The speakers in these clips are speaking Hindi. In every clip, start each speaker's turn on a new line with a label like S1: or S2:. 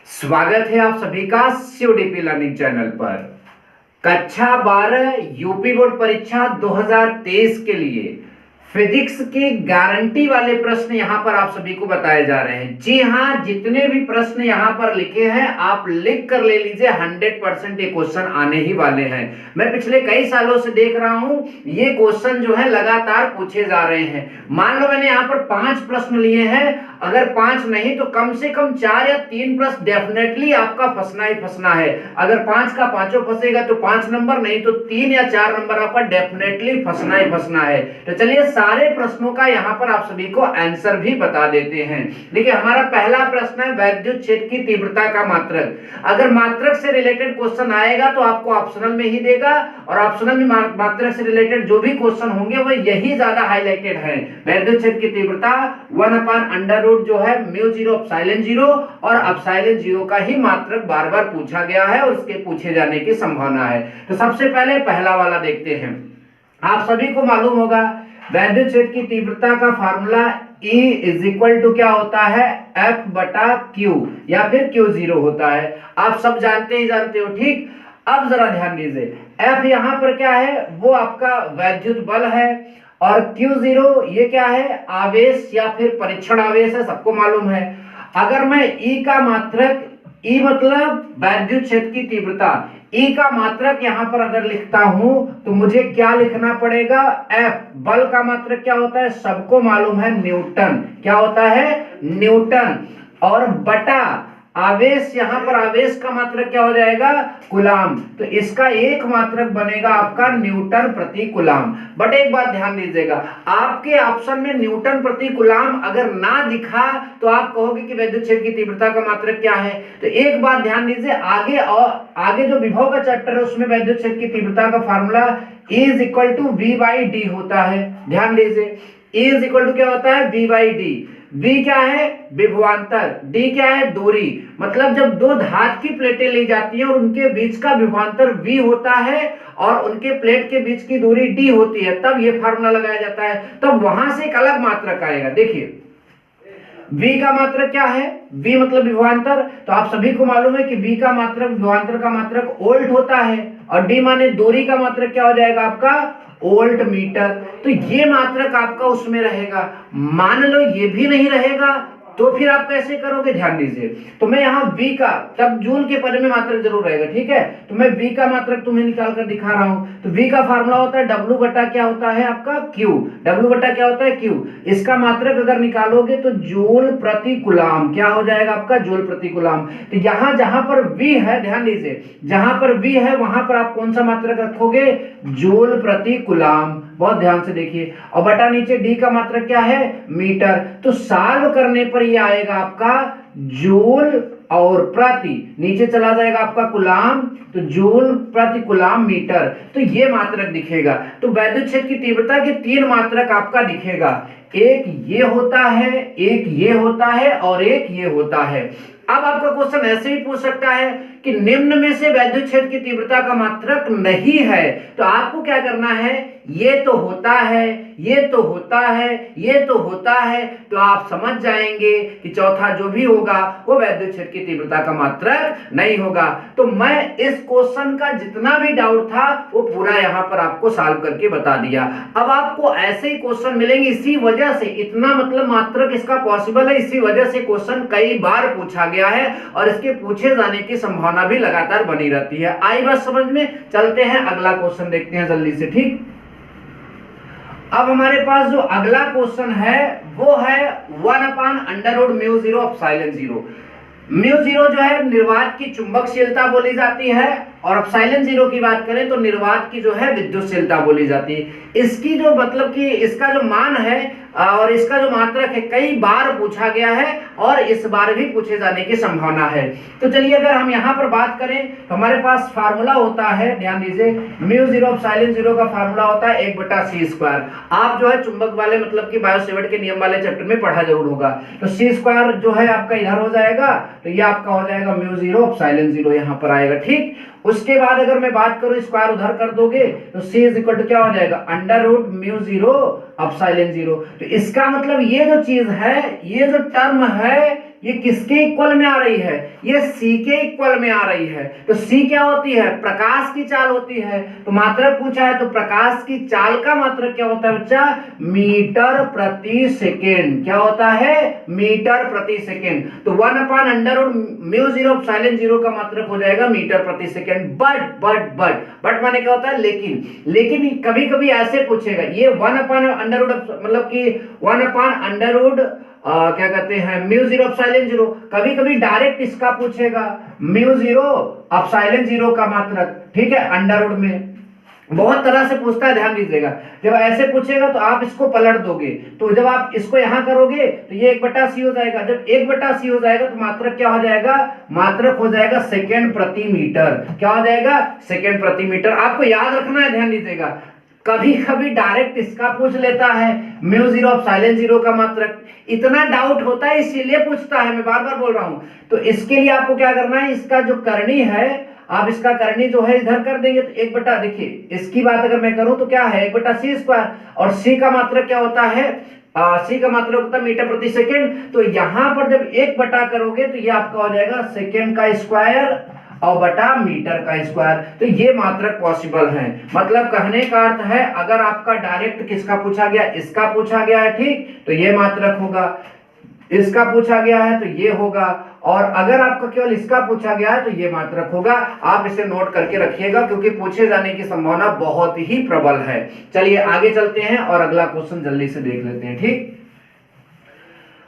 S1: स्वागत है आप सभी का सीओडीपी लर्निंग चैनल पर। कक्षा 12 यूपी बोर्ड परीक्षा 2023 के लिए फिजिक्स के गारंटी वाले प्रश्न यहां पर आप सभी को बताए जा रहे हैं। जी हां, जितने भी प्रश्न यहां पर लिखे हैं आप लिख कर ले लीजिए, 100% ये क्वेश्चन आने ही वाले हैं। मैं पिछले कई सालों से देख रहा हूं ये क्वेश्चन जो है लगातार पूछे जा रहे हैं। मान लो मैंने यहां पर 5 प्रश्न लिए हैं, अगर 5 नहीं तो कम से कम 4 या 3 प्रश्न डेफिनेटली आपका फंसना ही फंसना है। अगर 5 का 5 फंसेगा तो 5 नंबर, नहीं तो 3 या 4 नंबर आपका डेफिनेटली फंसना ही फंसना है। तो चलिए सारे प्रश्नों का यहां पर आप सभी को आंसर भी बता देते हैं। देखिए हमारा पहला प्रश्न है वैद्युत क्षेत्र की तीव्रता का मात्रक। अगर मात्रक से रिलेटेड क्वेश्चन आएगा तो आपको ऑप्शनल में ही देगा, और ऑप्शनल में मात्रक से रिलेटेड जो भी क्वेश्चन होंगे वो यही ज्यादा हाईलाइटेड है। वैद्युत क्षेत्र की तीव्रता 1/√, जो है μ0 एप्सिलॉन 0, और एप्सिलॉन 0 का ही मात्रक बार बार पूछा गया है और इसके पूछे जाने की संभावना है। तो सबसे पहले पहला वाला देखते हैं। आप सभी को मालूम होगा वैद्युत क्षेत्र की तीव्रता का फार्मूला E = क्या होता है, F/Q या फिर Q0 होता है। आप सब जानते ही जानते हो, ठीक। अब जरा ध्यान दीजिए, F यहां पर क्या है, वो आपका वैद्युत बल है, और Q0 ये क्या है, आवेश या फिर परीक्षण आवेश है, सबको मालूम है। अगर मैं E का मात्रक, E मतलब वैद्युत क्षेत्र की तीव्रता, E का मात्रक यहां पर अगर लिखता हूं तो मुझे क्या लिखना पड़ेगा, F बल का मात्रक क्या होता है, सबको मालूम है, न्यूटन। क्या होता है, न्यूटन। और बटा आवेश, यहां पर आवेश का मात्रक क्या हो जाएगा, कूलाम। तो इसका एक मात्रक बनेगा आपका न्यूटन प्रति कूलाम। बट एक बात ध्यान दीजिएगा, आपके ऑप्शन में न्यूटन प्रति कूलाम अगर ना दिखा तो आप कहोगे कि वैद्युत क्षेत्र की तीव्रता का मात्रक क्या है। तो एक बात ध्यान दीजिए, आगे जो विभव का चैप्टर है उसमें वैद्युत क्षेत्र की तीव्रता का फार्मूला E = V/D होता है। ध्यान दीजिए, E = क्या होता है, V/D। V क्या है, विभवांतर, D क्या है, दूरी। मतलब जब दो धातु की प्लेटें ली जाती हैं और उनके बीच का विभवांतर V होता है और उनके प्लेट के बीच की दूरी D होती है, तब ये फार्मूला लगाया जाता है। तब वहां से एक अलग मात्रक आएगा। देखिए V का मात्रक क्या है, V मतलब विभवांतर, तो आप सभी को मालूम है कि V का मात्रक, विभवांतर का मात्रक वोल्ट होता है, और D माने दूरी का मात्रक क्या हो जाएगा आपका, वोल्ट मीटर। तो ये मात्रक आपका उसमें रहेगा। मान लो ये भी नहीं रहेगा तो फिर आप कैसे करोगे, ध्यान दीजिए। तो मैं यहाँ V का, तब जूल के पद में मात्रक जरूर रहेगा, ठीक है। तो मैं V का मात्रक तुम्हें निकाल कर दिखा रहा हूं। तो V का फार्मूला होता है W बटा क्या होता है आपका, Q। W बटा क्या होता है, Q। इसका मात्रक अगर निकालोगे तो जूल प्रति कूलाम, क्या हो जाएगा आपका, जूल प्रति कूलाम। तो यहाँ जहां पर V है, ध्यान दीजिए, जहां पर V है वहां पर आप कौन सा मात्रक रखोगे, जूल प्रति कूलाम। बहुत ध्यान से देखिए। और बटा नीचे D का मात्रक क्या है, मीटर। तो सॉल्व करने पर ये आएगा आपका जूल और प्रति, नीचे चला जाएगा आपका कूलाम, तो जूल प्रति कूलाम मीटर। तो ये मात्रक दिखेगा। तो वैद्युत क्षेत्र की तीव्रता के 3 मात्रक आपका दिखेगा, एक ये होता है, एक ये होता है, और एक ये होता है। अब आपका क्वेश्चन ऐसे भी पूछ सकता है कि निम्न में से वैद्युत क्षेत्र की तीव्रता का मात्रक नहीं है, तो आपको क्या करना है, ये तो होता है, ये तो होता है, ये तो होता है, तो आप समझ जाएंगे कि चौथा जो भी होगा वो वैद्युत क्षेत्र की तीव्रता का मात्रक नहीं होगा। तो मैं इस क्वेश्चन का जितना भी डाउट था वो पूरा यहां पर आपको सॉल्व करके बता दिया। अब आपको ऐसे ही क्वेश्चन मिलेंगे, इसी वजह से इतना मतलब मात्रक इसका पॉसिबल है, इसी वजह से क्वेश्चन कई बार पूछा गया है और इसके पूछे जाने की संभावना भी लगातार बनी रहती है। आई बात समझ में, चलते हैं अगला क्वेश्चन देखते हैं जल्दी से, ठीक। अब हमारे पास जो अगला क्वेश्चन है वो है 1/√μ0 एप्सिलॉन 0। μ0 जो है निर्वात की चुंबकशीलता बोली जाती है, और एप्सिलॉन 0 की बात करें तो निर्वात की जो है विद्युतशीलता बोली जाती है। इसकी जो मतलब कि इसका जो मान है और इसका जो मात्रक है कई बार पूछा गया है और इस बार भी पूछे जाने की संभावना है। तो चलिए अगर हम यहाँ पर बात करें तो हमारे पास फार्मूला होता है, ध्यान दीजिए, μ0 एप्सिलॉन 0 का फार्मूला होता है 1/c²। आप जो है चुंबक वाले मतलब कि बायो सेवर्ट के नियम वाले चैप्टर में पढ़ा जरूर होगा। तो c² जो है आपका इधर हो जाएगा, तो ये आपका हो जाएगा μ0 एप्सिलॉन 0 यहाँ पर आएगा, ठीक। उसके बाद अगर मैं बात करूं स्क्वायर उधर कर दोगे तो c = क्या हो जाएगा, √μ0 एप्सिलॉन 0। तो इसका मतलब ये जो चीज है, ये जो टर्म है, ये किसके इक्वल में आ रही है, ये c के इक्वल में आ रही है। तो c क्या होती है, प्रकाश की चाल होती है। तो मात्रक पूछा है तो प्रकाश की चाल का मात्रक क्या होता है बच्चा, मीटर प्रति सेकेंड। क्या होता है, मीटर प्रति सेकेंड। तो 1/√μ0 का मात्रक हो जाएगा मीटर प्रति सेकेंड। बट माने क्या होता है, लेकिन कभी कभी ऐसे पूछेगा, ये 1/√, मतलब कि 1/√, क्या कहते हैं, μ0 कभी कभी डायरेक्ट इसका पूछेगा, μ0 का मात्रक, ठीक है, अंडर में बहुत तरह से पूछता है, ध्यान दीजिएगा। जब ऐसे पूछेगा तो आप इसको पलट दोगे, तो जब आप इसको यहां करोगे तो ये 1/c हो जाएगा। जब 1/c हो जाएगा तो मात्रक क्या हो जाएगा, मात्रक हो जाएगा सेकेंड प्रति मीटर। क्या हो जाएगा, सेकेंड प्रति मीटर। आपको याद रखना है, ध्यान दीजिएगा, कभी कभी डायरेक्ट इसका पूछ लेता है, μ0 का मात्रक। इतना डाउट होता है इसीलिए पूछता है, मैं बार बार बोल रहा हूं। तो इसके लिए आपको क्या करना है, इसका जो करनी है, आप इसका करनी जो है इधर कर देंगे तो 1/, देखिए इसकी बात अगर मैं करूं तो क्या है, 1/c²। और c का मात्रक क्या होता है, c का मात्रक होता है मीटर प्रति सेकेंड। तो यहां पर जब 1/, करोगे तो ये आपका हो जाएगा सेकेंड का स्क्वायर और बटा मीटर का स्क्वायर। तो ये मात्रक पॉसिबल है। मतलब कहने का अर्थ है, अगर आपका डायरेक्ट किसका पूछा गया, इसका पूछा गया है, ठीक, तो ये मात्रक होगा। इसका पूछा गया है तो ये होगा, और अगर आपका केवल इसका पूछा गया है तो ये मात्रक होगा। आप इसे नोट करके रखिएगा, क्योंकि पूछे जाने की संभावना बहुत ही प्रबल है। चलिए आगे चलते हैं और अगला क्वेश्चन जल्दी से देख लेते हैं। ठीक,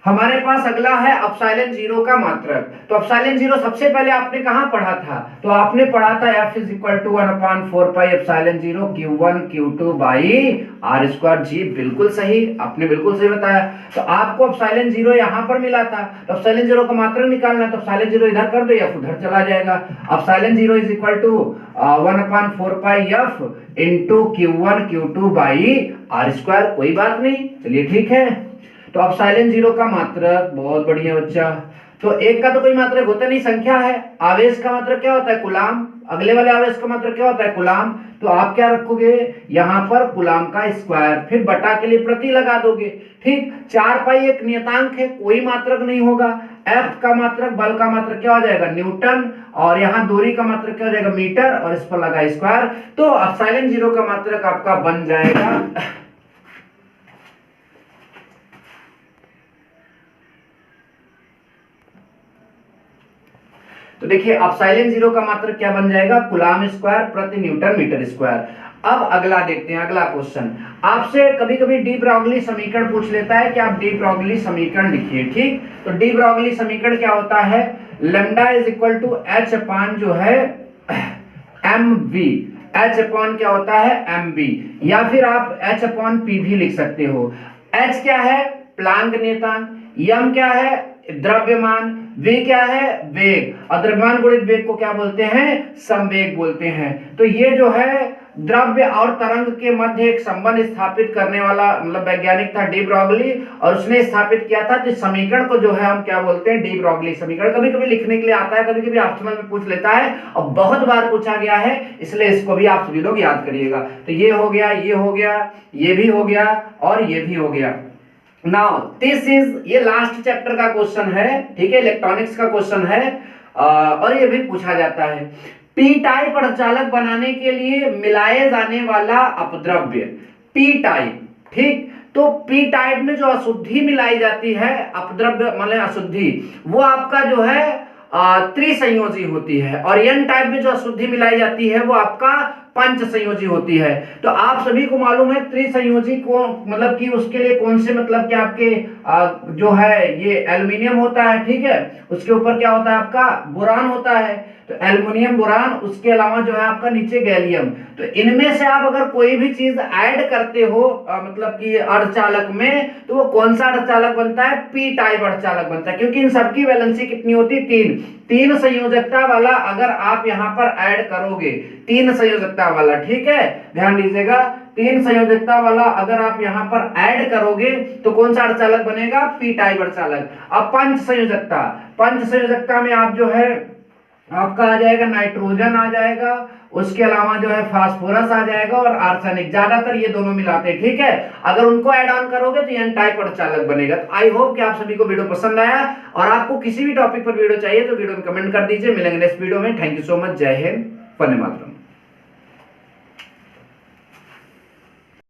S1: हमारे पास अगला है ε0 का मात्रक। तो ε0 सबसे पहले आपने कहां पढ़ा था, तो आपने पढ़ा था F = 1/4πε0 Q1 Q2 r²। जी बिल्कुल सही, आपने बिल्कुल सही बताया। तो आपको ε0 यहां पर मिला था, तो ε0 का मात्रक निकालना है, तो ε0 इधर कर दो या उधर चला जाएगा। ε0 = 1/4πf × Q1 Q2 r²। कोई बात नहीं, चलिए ठीक है। तो ε0 का मात्रक, बहुत बढ़िया बच्चा। तो एक का तो कोई मात्रक होता नहीं, संख्या है। आवेश का मात्रक क्या होता है, कूलाम। अगले वाले आवेश का मात्रक क्या होता है, कूलाम। तो आप क्या रखोगे यहां पर, कूलाम का स्क्वायर, फिर बटा के लिए प्रति लगा दोगे। ठीक, 4π एक नियतांक है, कोई मात्रक नहीं होगा। F का मात्रक, बल का मात्रक क्या हो जाएगा, न्यूटन, और यहाँ दूरी का मात्रक क्या हो जाएगा, मीटर, और इस पर लगा स्क्वायर। तो ε0 का मात्रक आपका बन जाएगा तो देखिए ε0 का मात्रक क्या बन जाएगा, कूलाम स्क्वायर प्रति न्यूटन मीटर स्क्वायर। अब अगला देखते हैं, अगला क्वेश्चन। आपसे कभी कभी डी ब्रॉगली समीकरण पूछ लेता है कि आप डी ब्रॉगली समीकरण लिखिए। ठीक, तो डी ब्रॉगली समीकरण क्या होता है, लैम्डा H/, जो है mv। H/ क्या होता है, mv, या फिर आप H/p भी लिख सकते हो। H क्या है, प्लांक नियतांक, m क्या है, द्रव्यमान, v क्या है, वेग, और द्रव्यमान गुणित वेग को क्या बोलते हैं, संवेग बोलते हैं। तो ये जो है द्रव्य और तरंग के मध्य एक संबंध स्थापित करने वाला मतलब वैज्ञानिक था डी ब्रॉगली, और उसने स्थापित किया था। तो समीकरण को जो है हम क्या बोलते हैं, डी ब्रॉगली समीकरण। कभी कभी लिखने के लिए आता है, कभी कभी ऑप्शनल में पूछ लेता है, और बहुत बार पूछा गया है, इसलिए इसको भी आप सभी लोग याद करिएगा। तो ये हो गया, ये हो गया, ये भी हो गया, और ये भी हो गया। नाउ दिस इज, ये लास्ट चैप्टर का क्वेश्चन है, ठीक है, इलेक्ट्रॉनिक्स का क्वेश्चन है, और ये भी पूछा जाता है। पी टाइप अर्धचालक बनाने के लिए मिलाए जाने वाला अपद्रव्य पी टाइप। ठीक, तो पी टाइप में जो अशुद्धि मिलाई जाती है, अपद्रव्य मतलब अशुद्धि, वो आपका जो है त्रिसंयोजी होती है, और एन टाइप में जो अशुद्धि मिलाई जाती है वो आपका पंच संयोजी होती है। तो आप सभी को मालूम है त्रिसंयोजी को मतलब कि उसके लिए कौन से मतलब कि आपके जो है ये एल्युमिनियम होता है, ठीक है, उसके ऊपर क्या होता है आपका बोरान होता है, तो एल्युमिनियम बोरान, उसके अलावा जो है आपका नीचे गैलियम। तो इनमें से आप अगर कोई भी चीज ऐड करते हो मतलब कि अर्धचालक में, तो वो कौन सा अर्धचालक बनता है, पी टाइप अर्धचालक बनता है, क्योंकि इन सबकी वैलेंसी कितनी होती है, तीन संयोजकता वाला अगर आप यहाँ पर ऐड करोगे, तीन संयोजकता वाला, ठीक है, ध्यान दीजिएगा, तीन संयोजकता वाला अगर आप यहाँ पर ऐड करोगे तो कौन सा अर्धचालक बनेगा, पी टाइप अर्धचालक। अब पंच संयोजकता में आप जो है आपका आ जाएगा नाइट्रोजन आ जाएगा, उसके अलावा जो है फास्फोरस आ जाएगा और आर्सेनिक, ज्यादातर ये दोनों मिलाते हैं, ठीक है। अगर उनको ऐड ऑन करोगे तो एन टाइप अर्धचालक बनेगा। तो आई होप कि आप सभी को वीडियो पसंद आया, और आपको किसी भी टॉपिक पर वीडियो चाहिए तो वीडियो में कमेंट कर दीजिए। मिलेंगे नेक्स्ट वीडियो में। Thank you so much. जय हिंद, वंदे मातरम।